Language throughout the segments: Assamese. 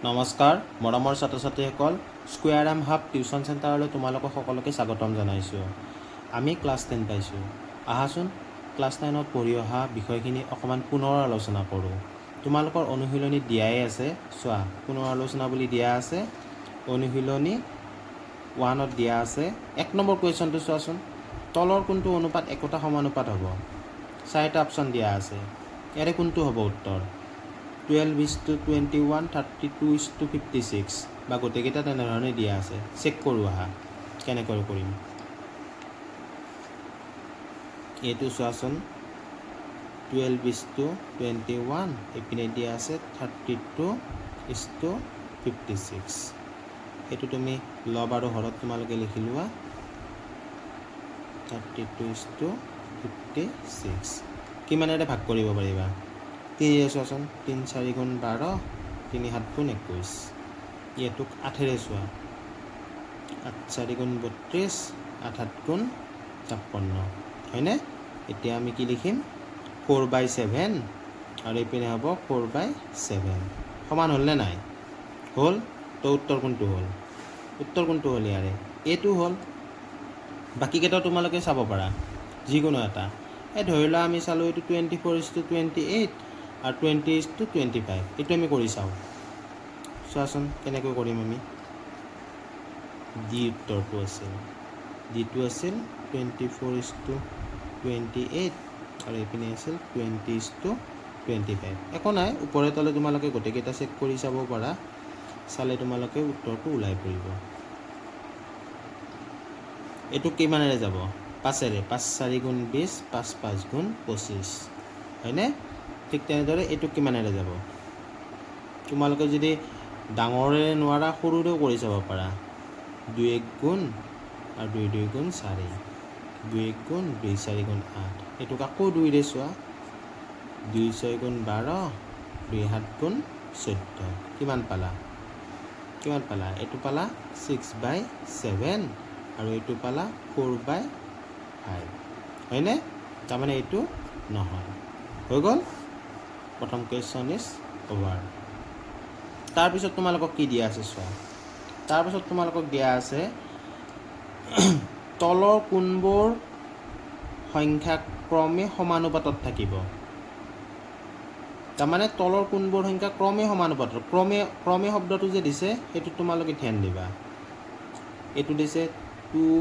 নমস্কাৰ মৰমৰ ছাত্ৰ-ছাত্ৰীসকল স্কুয়াৰ এম হাব টিউচন চেণ্টাৰলৈ তোমালোকক সকলোকে স্বাগতম জনাইছোঁ। আমি ক্লাছ 10 পাইছোঁ। আহাচোন ক্লাছ 9ত পঢ়ি অহা বিষয়খিনি অকণমান পুনৰ আলোচনা কৰোঁ। তোমালোকৰ অনুশীলনীত দিয়াই আছে, চোৱা পুনৰ আলোচনা বুলি দিয়া আছে। অনুশীলনী 1ত দিয়া আছে 1 নম্বৰ কুৱেশ্যনটো চোৱাচোন। তলৰ কোনটো অনুপাত একোটা সমানুপাত হ'ব? 4টা অপশ্যন দিয়া আছে। ইয়াৰে কোনটো হ'ব উত্তৰ? 12:21, 32:56 বা গোটেইকেইটা তেনেধৰণে দিয়া আছে। চেক কৰোঁ আহা কেনেকৈ কৰিম। এইটো চোৱাচোন 12:21 এইপিনে দিয়া আছে 32:56। এইটো তুমি লব আৰু হৰত তোমালোকে লিখি লোৱা 32:56 কিমানেৰে ভাগ কৰিব পাৰিবা? 3 চোৱাচোন 3 4 গুণ 12 3 7 গুণ 21 এইটোক 8ৰে চোৱা 8 4 গুণ 32 8 7 গুণ 56 হয়নে? এতিয়া আমি কি লিখিম 4/7 আৰু এইপিনে হ'ব 4/7 সমান হ'ল নে নাই? হ'ল। তো উত্তৰ কোনটো হ'ল? উত্তৰ কোনটো হ'ল ইয়াৰে? এইটো হ'ল। বাকীকেইটা তোমালোকে চাব পাৰা যিকোনো এটা। এই ধৰি লোৱা আমি চালোঁ এইটো 24:28 আৰু 20:25 এইটো আমি কৰি চাওঁ। চোৱাচোন কেনেকৈ কৰিম আমি। ডি উত্তৰটো আছিল, ডিটো আছিল 24:28 আৰু এইপিনে আছিল 20:25। একো নাই, ওপৰে তলে তোমালোকে গোটেইকেইটা চেক কৰি চাব পাৰা। চালে তোমালোকে উত্তৰটো ওলাই পৰিব। এইটো কিমানেৰে যাব? 5ৰে 5 4 গুণ 20 5 5 গুণ 25 হয়নে? ঠিক তেনেদৰে এইটো কিমানেৰে যাব? তোমালোকে যদি ডাঙৰে নোৱাৰা সৰুৰেও কৰি চাব পাৰা। 2 1 গুণ আৰু 2 2 গুণ 4 2 1 গুণ 2 4 গুণ 8 এইটোক আকৌ 2ৰে চোৱা 2 6 গুণ 12 2 7 গুণ 14 কিমান পালা? এইটো পালা 6/7 আৰু এইটো পালা 4/5 হয়নে? তাৰমানে এইটো নহয়। হৈ গ'ল। প্ৰথম কুৱেশ্যন ইজ অভাৰ। তাৰপিছত তোমালোকক কি দিয়া আছে চোৱা। তাৰপিছত তোমালোকক দিয়া আছে তলৰ কোনবোৰ সংখ্যা ক্ৰমে সমানুপাতত থাকিব। তাৰমানে তলৰ কোনবোৰ সংখ্যা ক্ৰমে সমানুপাতত। ক্ৰমে শব্দটো যে দিছে সেইটো তোমালোকে ধ্যান দিবা। এইটো দিছে 2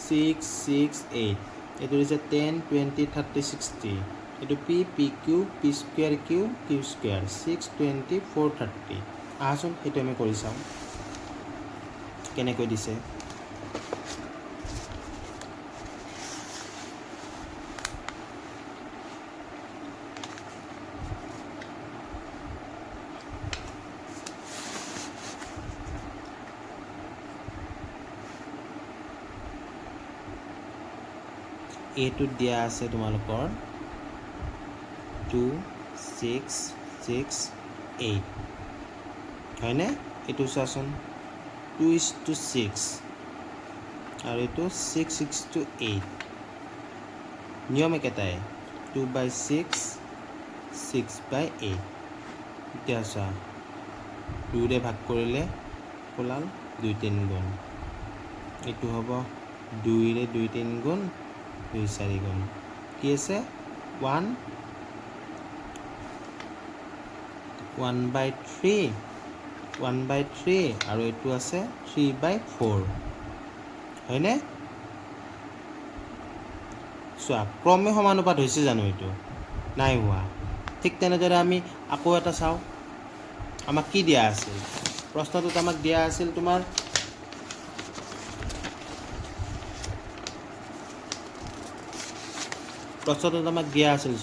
6 6 8 এইটো দিছে 10 20 30 60 এইটো P P Q P square Q Q square 6 20 430। আহাচোন সেইটো আমি কৰি চাওঁ কেনেকৈ দিছে। এইটোত দিয়া আছে তোমালোকৰ 2 6 6 8 হয়নে? এইটো চোৱাচোন 2:6 আৰু এইটো 6:8 নিয়ম একেটাই 2/6 6/8। এতিয়া চোৱা 2ৰে ভাগ কৰিলে ওলাল 2 3 গুণ। এইটো হ'ব 2ৰে 2 3 গুণ 2 4 গুণ কি আছে 1/3 আৰু এইটো আছে 3/4 হয়নে? চোৱা ক্ৰমে সমানুপাত হৈছে জানো? এইটো নাই হোৱা। ঠিক তেনেদৰে আমি আকৌ এটা চাওঁ। আমাক কি দিয়া আছিল? প্ৰশ্নটোত আমাক দিয়া আছিল তোমাৰ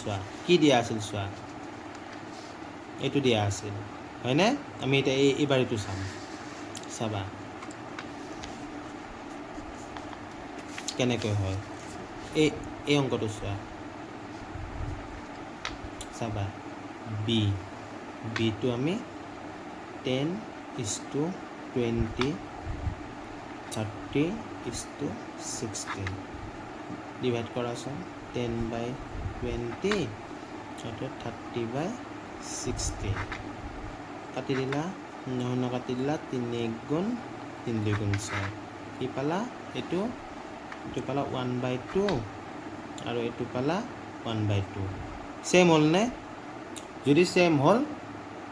চোৱা কি দিয়া আছিল চোৱা এইটো দিয়া আছিল হয়নে? আমি এতিয়া এইবাৰ এইটো চাম। চাবা কেনেকৈ হয়। এই অংকটো চোৱা চাবা বিটো আমি 10:20 30:60 ডিভাইড কৰাচোন 10/20 30/60 কাটি দিলা শূন্য কাটি দিলা 3 গুণ 3 গুণ 4 কি পালা এইটো পালা 1/2 আৰু এইটো পালা 1/2 সেম হল নে যদি সেম হল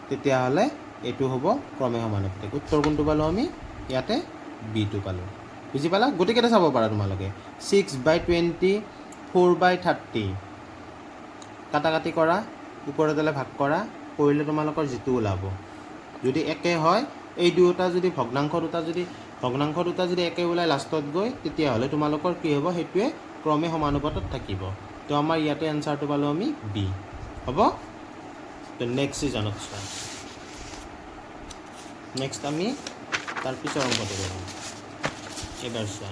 তেতিয়াহ'লে এইটো হ'ব ক্ৰমে সমানুপাতিক উত্তৰ কোনটো পালো আমি ইয়াতে b2 পালো বুজি পালা গতিকেটা চাব পাৰা তোমালোকে 6/20 4/30 কাটাকাটি কৰা ওপৰৰ তলে ভাগ কৰা কৰিলে তোমালোকৰ যেটো ওলাব যদি একে হয় এই দুটা যদি ভগ্নাংশ দুটা যদি একে ওলাই লাষ্টত গৈ তেতিয়াহ'লে তোমালোকৰ কি হ'ব হেতুৱে ক্ৰমে সমানুপাতত থাকিব তো আমাৰ ইয়াতে আনসাৰটো পালো আমি বি হ'ব তো নেক্সট সিজনত চোৱা নেক্সট আমি তাৰ পিছৰ অংকটো কৰিম এবাৰ চোৱা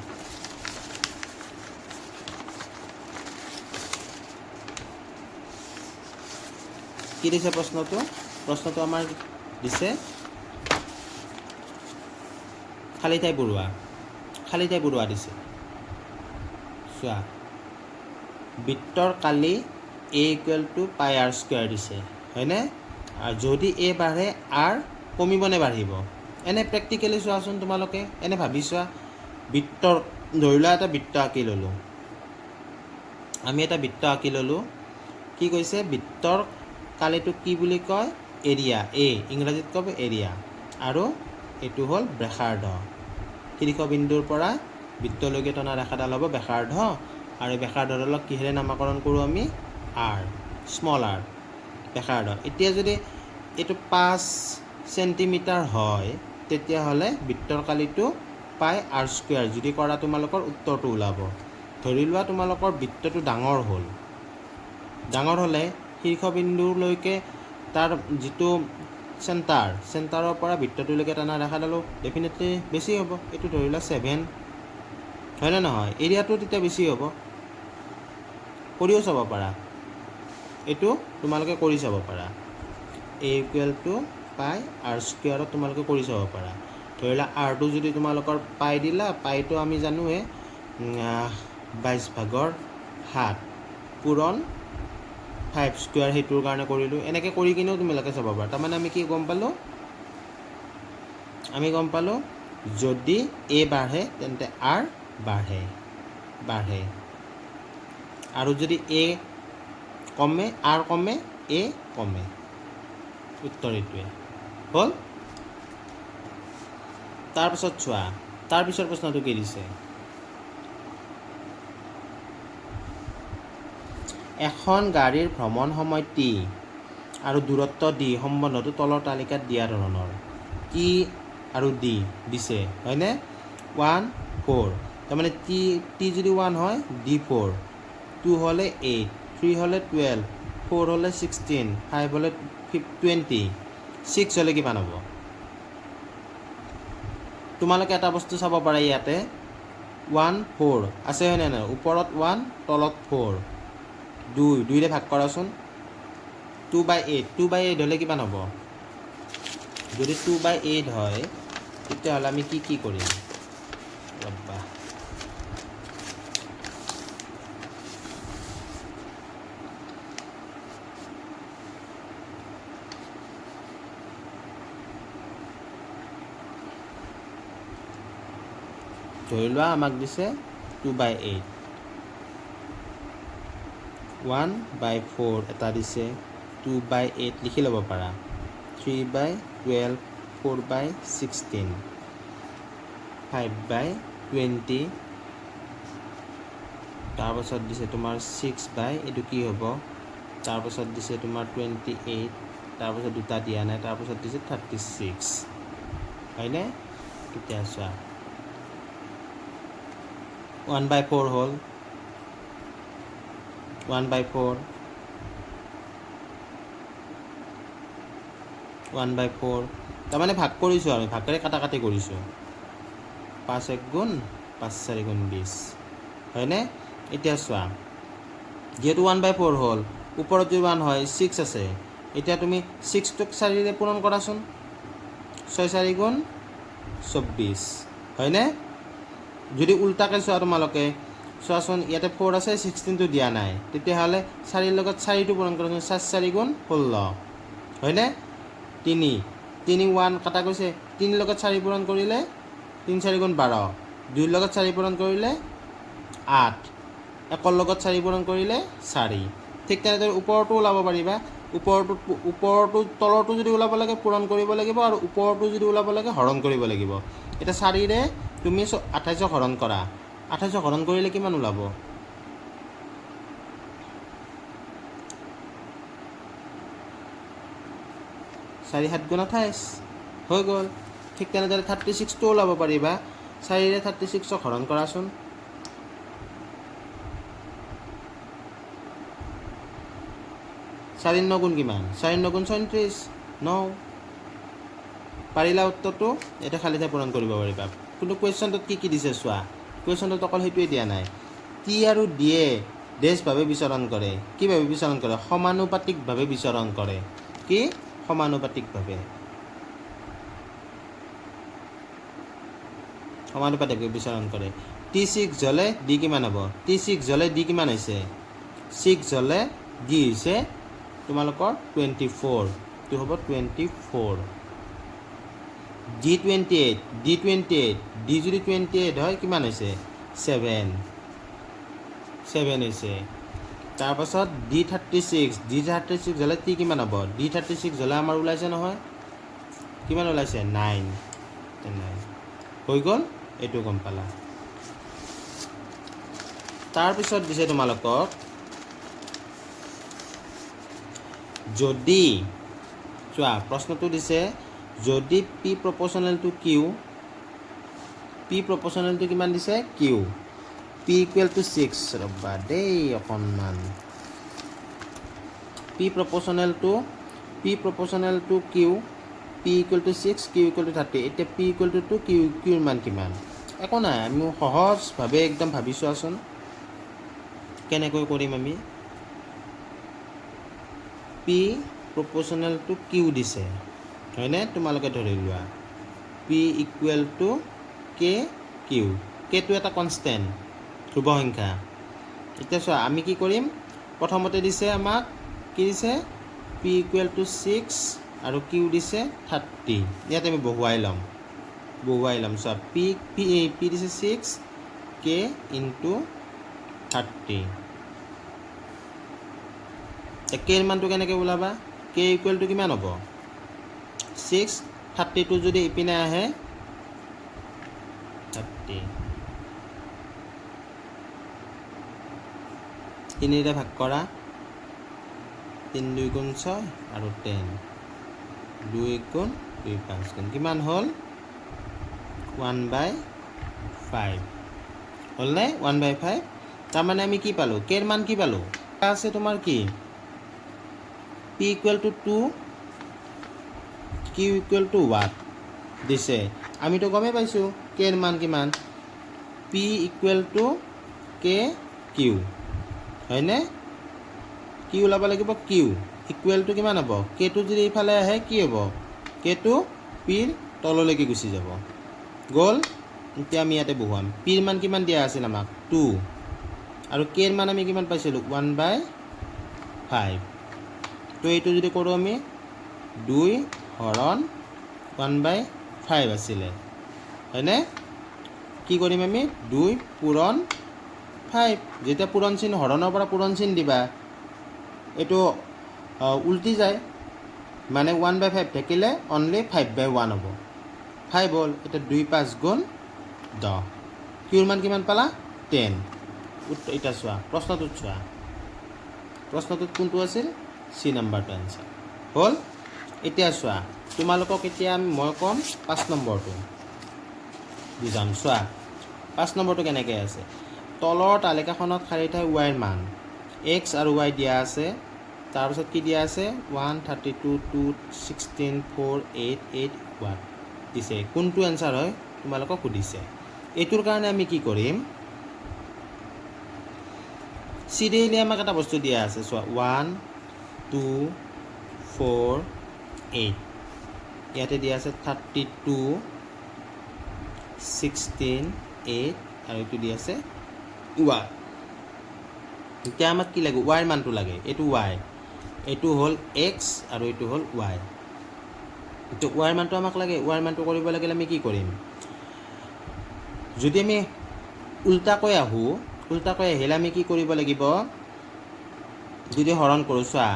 কি দিছে প্ৰশ্নটো আমাৰ দিছে খালি ঠাই বুৰুৱা দিছে চোৱা বৃত্তৰ কালি a = πr² দিছে হয়নে আৰু যদি a বাঢ়ে r কমিবনে বাঢ়িব এনে প্ৰেক্টিকেলি চোৱাচোন তোমালোকে এনে ভাবি চোৱা বৃত্তৰ ধৰিলা এটা বৃত্ত আঁকি ললো আমি এটা বৃত্ত আঁকি ললো কি কৈছে বৃত্তৰ কালিটো কি বুলি কয় এৰিয়া a ইংৰাজীত কব এৰিয়া আৰু এটো হল ব্যাসাৰ্ধ শীৰ্ষবিন্দুৰ পৰা বৃত্তলৈকে টনা ৰেখাডাল হ'ব ব্যাসাৰ্ধ আৰু ব্যাসাৰ্ধডালক কিহেৰে নামকৰণ কৰোঁ আমি r স্মল r ব্যাসাৰ্ধ এতিয়া যদি এটো 5 সেন্টিমিটাৰ হয় তেতিয়াহ'লে বৃত্তৰ কালিটো πr² যদি কৰা তোমালোকৰ উত্তৰটো ওলাব ধৰি লোৱা তোমালোকৰ বৃত্তটো ডাঙৰ হ'লে শীৰ্ষবিন্দুলৈকে তাৰ যিটো চেণ্টাৰৰ পৰা বৃত্তটোলৈকে টানা ৰেখাডালো ডেফিনেটলি বেছি হ'ব এইটো ধৰি লোৱা 7 হয় না নহয় এৰিয়াটো তেতিয়া বেছি হ'ব কৰিও চাব পাৰা এইটো তোমালোকে কৰি চাব পাৰা a = πr² তোমালোকে কৰি চাব পাৰা ধৰিলা r টো যদি তোমালোকৰ পাই দিলা পাইটো আমি জানোৱে 22/7 পূৰণ 5² হেতুৰ কাৰণে কৰিলো এনেকৈ কৰি কিনেও তোমালোকে চাব পাৰা তাৰমানে আমি কি গম পালো যদি a বাঢ়ে তেন্তে r বাঢ়ে আৰু যদি a কমে r কমে a কমে উত্তৰ এইটোৱে হ'ল তাৰপিছত চোৱা তাৰ পিছৰ প্ৰশ্নটো কি দিছে এখন গাড়ীৰ ভ্ৰমণ সময় t আৰু দূৰত্ব d সম্বন্ধটো তলৰ তালিকাত দিয়া ধৰণৰ t আৰু d দিছে হয়নে 1 4 তাৰমানে t যদি 1 হয় d 4 2 হলে 8 3 হলে 12 4 হলে 16 5 হলে 20 6 হলে কিমান হ'ব তোমালোকে এটা বস্তু চাব পাৰা ইয়াতে 1 4 আছে হয়নে নাই ওপৰত 1 তলত 4 2 ৰে ভাগ কৰাচোন 2/8 হলে কিমান হ'ব যদি 2/8 হয় তেতিয়াহ'লে আমি কি কৰিম ৰব্বা ধৰি লোৱা আমাক দিছে 2/8 1/4 এটা দিছে 2/8 লিখি ল'ব পাৰা 3/12 4/16 5/20 তাৰপাছত দিছে তোমাৰ 6 এইটো কি হ'ব তাৰপাছত দিছে তোমাৰ 28 তাৰপাছত দুটা দিয়া নাই তাৰপাছত দিছে 36 হয়নে এতিয়া চোৱা 1/4 হ'ল 1/4 তাৰমানে ভাগ কৰিছোঁ আমি ভাগেৰে কাটাকাটি কৰিছোঁ 5 1 গুণ 5 4 গুণ 20 হয়নে এতিয়া চোৱা যেহেতু 1/4 হ'ল ওপৰত যদি 1 হয় 6 আছে এতিয়া তুমি 6টোক 4ৰে পূৰণ কৰাচোন 6 4 গুণ 24 হয়নে যদি উল্টাকৈ চোৱা তোমালোকে চোৱাচোন ইয়াতে 4 আছে 16টো দিয়া নাই তেতিয়াহ'লে 4ৰ লগত 4টো পূৰণ কৰাচোন 4 4 গুণ 16 হয়নে 3 3 1 কাটা গৈছে 3 লগত 4 পূৰণ কৰিলে 3 4 গুণ 12 2 লগত 4 পূৰণ কৰিলে 8 1 লগত 4 পূৰণ কৰিলে 4 ঠিক তেনেদৰে ওপৰটো ওলাব পাৰিবা ওপৰটো তলৰটো যদি ওলাব লাগে পূৰণ কৰিব লাগিব আৰু ওপৰটো যদি ওলাব লাগে হৰণ কৰিব লাগিব এটা 4 ৰে তুমি 28 হৰণ কৰা 28 হৰণ কৰিলে কিমান ওলাব 4 7 গুণ 28 হৈ গ'ল ঠিক তেনেদৰে 36 টো ওলাব পাৰিবা 4 ৰে 36 হৰণ কৰাচোন 4 9 গুণ কিমান 4 9 গুণ 34 9 পাৰিলা উত্তৰটো এটা খালি ঠাই পূৰণ কৰিব পাৰিবা কিন্তু কোৱেশ্চনটোত কি দিছে চোৱা কোৱেশ্চনটোত অকল সেইটোৱে দিয়া নাই টি আৰু ডিয়ে ডেছভাৱে বিচৰণ কৰে কিভাৱে বিচৰণ কৰে সমানুপাতিকভাৱে বিচৰণ কৰে কি সমানুপাতিকভাৱে বিচৰণ কৰে T6 জলে D কিমান হ'ব T6 জলে D কিমান হৈছে 6 জলে D হৈছে তোমালোকৰ 24 তো হ'ব 24 D28 D যদি 28 হয় কিমান হৈছে 7 হৈছে তাৰপাছত D36 জলে T কিমান হ'ব D36 জলে আমাৰ ওলাইছে নহয় কিমান ওলাইছে 9 হৈ গ'ল এইটো গম পালা তাৰপিছত দিছে তোমালোকক যদি চোৱা প্ৰশ্নটো দিছে যদি P proportional to Q কিমান দিছে Q P equal to 6 ৰবা দেই অকণমান P proportional to Q P equal to 6 Q equal to 30 এতিয়া P equal to 2 Q ৰ মান কিমান একো নাই আমি সহজভাৱে একদম ভাবি চোৱাচোন কেনেকৈ কৰিম আমি P proportional to Q দিছে হয়নে তোমালোকে ধৰি লোৱা P equal to K Q K টো এটা কনষ্টেণ্ট ধ্ৰুৱ সংখ্যা এতিয়া চোৱা আমি কি কৰিম প্ৰথমতে দিছে আমাক কি দিছে P equal to 6 আৰু Q দিছে 30 ইয়াতে আমি বহুৱাই ল'ম চোৱা P দিছে 6 K into 30 K ৰ মানটো কেনেকৈ ওলাবা K equal to কিমান হ'ব 6 32 যদি ইপিনে আহে 30 3 ৰে ভাগ কৰা 3 2 গুণ 6 আৰু 10 2 গুণ 2 5 গুণ কিমান হ'ল 1/5 হ'ল নে 1/5 তাৰমানে আমি কি পালোঁ K ৰ মান কি পালোঁ আছে তোমাৰ কি P equal to 2 Q equal to what দিছে আমিতো গমেই পাইছোঁ K ৰ মান কিমান P equal to K Q হয়নে কি ওলাব লাগিব Q equal to কিমান হ'ব K টো যদি ইফালে আহে কি হ'ব K টো P ৰ তললৈকে গুচি যাব গ'ল এতিয়া আমি ইয়াতে বহুৱাম P ৰ মান কিমান দিয়া আছিল আমাক 2 আৰু K ৰ মান আমি কিমান পাইছিলোঁ 1/5 তো এইটো যদি কৰোঁ আমি 2 হৰণ 1/5 আছিলে হয়নে কি কৰিম আমি 2 পূৰণ 5 যেতিয়া পূৰণ চিন হৰণৰ পৰা পূৰণ চিন দিবা এইটো উল্টি যায় মানে 1/5 থাকিলে অনলি 5/1 হ'ব 5 হ'ল এটা 2 5 গুণ 10 কিউৰ মান কিমান পালা 10 এটা চোৱা প্ৰশ্নটোত কোনটো আছিল C নাম্বাৰটো আনসাৰ হ'ল এতিয়া চোৱা তোমালোকক এতিয়া মই ক'ম 5 নম্বৰটো বুজাম চোৱা 5 নম্বৰটো কেনেকৈ আছে তলৰ তালিকাখনত শাৰী ঠাই y ৰ মান x আৰু y দিয়া আছে তাৰপিছত কি দিয়া আছে 1 32 2 16 4 8 8 1 দিছে কোনটো আনসাৰ হয় তোমালোকক সুধিছে এইটোৰ কাৰণে আমি কি কৰিম সিৰিয়েলি আমাক এটা বস্তু দিয়া আছে চোৱা 1 2 4 8 ইয়াতে দিয়া আছে 32 16 8 আৰু এইটো দিয়া আছে y এতিয়া আমাক কি লাগে y ৰ মানটো লাগে এইটো y এইটো হ'ল x আৰু এইটো হ'ল y তো ৱাইৰ মানটো আমাক লাগে ৱাইৰ মানটো কৰিব লাগিলে আমি কি কৰিম যদি আমি উল্টাকৈ আহোঁ উল্টাকৈ আহিলে আমি কি কৰিব লাগিব যদি হৰণ কৰোঁ চোৱা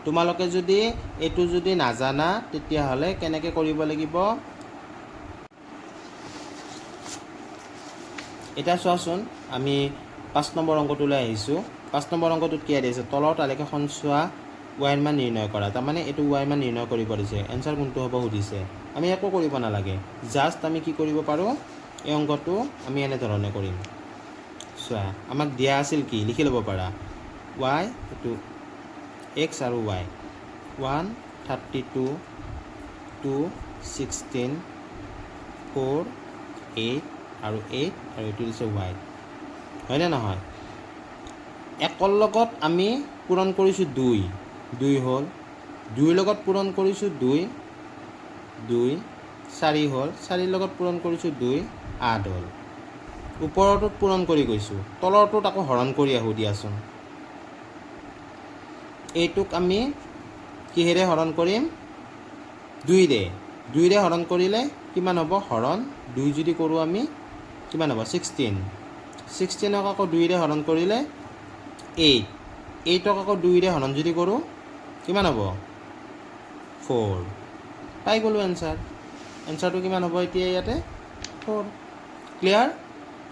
তোমালোকে যদি এইটো যদি নাজানা তেতিয়াহ'লে কেনেকৈ কৰিব লাগিব এটা চোৱাচোন আমি 5 নম্বৰ অংকটোলৈ আহিছোঁ 5 নম্বৰ অংকটোত কি দিছে তলৰ তালিকাখন চোৱা ৱাইৰ মান নিৰ্ণয় কৰা তাৰমানে এইটো ৱাইৰ মান নিৰ্ণয় কৰিব দিছে এনচাৰ কোনটো হ'ব সুধিছে আমি একো কৰিব নালাগে জাষ্ট আমি কি কৰিব পাৰোঁ এই অংকটো আমি এনেধৰণে কৰিম চোৱা আমাক দিয়া আছিল কি লিখি ল'ব পাৰা ৱাই এইটো এক্স আৰু ৱাই 132 2 16 4 8 আৰু 8 আৰু এইটো দিছে ৱাই হয়নে নহয় একৰ লগত আমি পূৰণ কৰিছোঁ 2 হ'ল 2ৰ লগত পূৰণ কৰিছোঁ 2 4 হ'ল 4ৰ লগত পূৰণ কৰিছোঁ 2 8 হ'ল ওপৰটোত পূৰণ কৰি গৈছোঁ তলৰটোত আকৌ হৰণ কৰি আহোঁ দিয়াচোন এইটোক আমি কিহেৰে হৰণ কৰিম 2ৰে হৰণ কৰিলে কিমান হ'ব হৰণ 2 যদি কৰোঁ আমি কিমান হ'ব 16ক আকৌ 2ৰে হৰণ কৰিলে 8ক আকৌ 2ৰে হৰণ যদি কৰোঁ কিমান হ'ব 4 পাই গ'লোঁ এনচাৰটো কিমান হ'ব এতিয়া ইয়াতে 4 ক্লিয়াৰ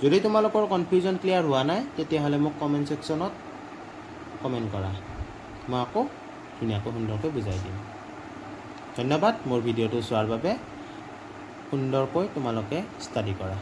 যদি তোমালোকৰ কনফিউজন ক্লিয়াৰ হোৱা নাই তেতিয়াহ'লে মোক কমেণ্ট ছেকশ্যনত কমেণ্ট কৰা মই আকৌ ধুনীয়াকৈ সুন্দৰকৈ বুজাই দিম ধন্যবাদ মোৰ ভিডিঅ'টো চোৱাৰ বাবে সুন্দৰকৈ তোমালোকে ষ্টাডি কৰা